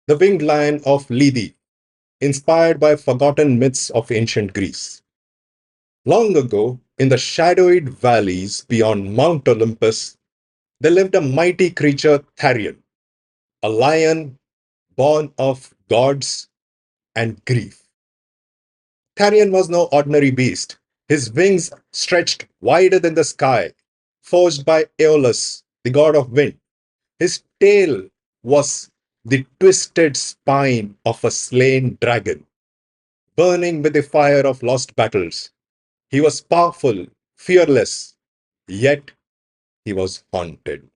the winged lion of Lethee, inspired by forgotten myths of ancient Greece. Long ago, in the shadowed valleys beyond Mount Olympus, there lived a mighty creature, Tharion, a lion born of gods and grief. Tharion was no ordinary beast. His wings stretched wider than the sky, forged by Aeolus, the god of wind. His tail was the twisted spine of a slain dragon, burning with the fire of lost battles. He was powerful, fearless, yet he was haunted.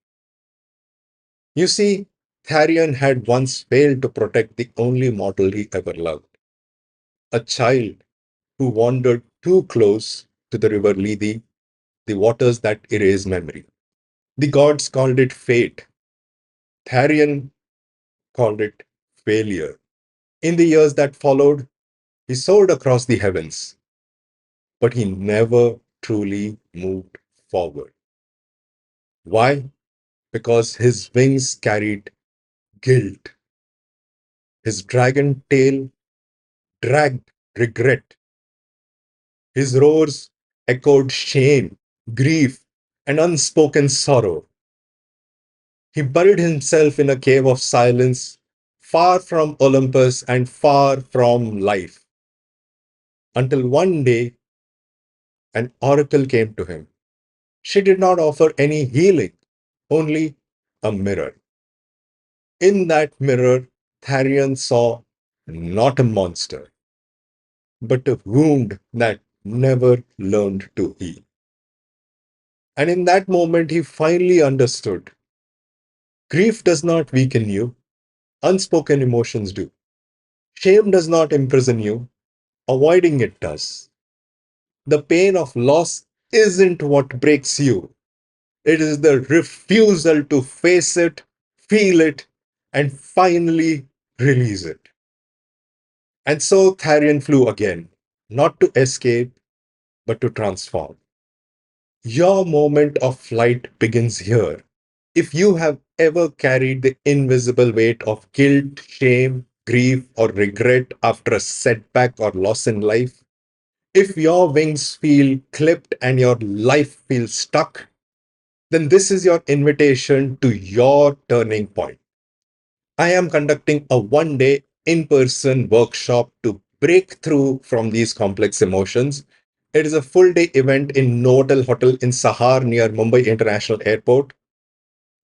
You see, Tharion had once failed to protect the only mortal he ever loved, a child who wandered too close to the river Lethee, the waters that erase memory. The gods called it fate. Tharion called it failure. In the years that followed, he soared across the heavens, but he never truly moved forward. Why? Because his wings carried guilt. His dragon tail dragged regret. His roars echoed shame, grief, and unspoken sorrow. He buried himself in a cave of silence, far from Olympus and far from life, until one day an oracle came to him. She did not offer any healing, only a mirror. In that mirror, Tharion saw not a monster, but a wound that never learned to heal. And in that moment, he finally understood grief does not weaken you, unspoken emotions do. Shame does not imprison you, avoiding it does. The pain of loss isn't what breaks you, it is the refusal to face it, feel it, and finally release it. And so Tharion flew again, not to escape, but to transform. Your moment of flight begins here. If you have ever carried the invisible weight of guilt, shame, grief, or regret after a setback or loss in life, if your wings feel clipped and your life feels stuck, then this is your invitation to your turning point. I am conducting a 1 day in person workshop to break through from these complex emotions. It is a full day event in Novotel Hotel in Sahar near Mumbai International Airport.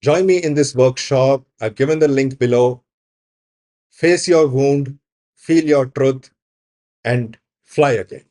Join me in this workshop. I've given the link below. Face your wound, feel your truth, and fly again.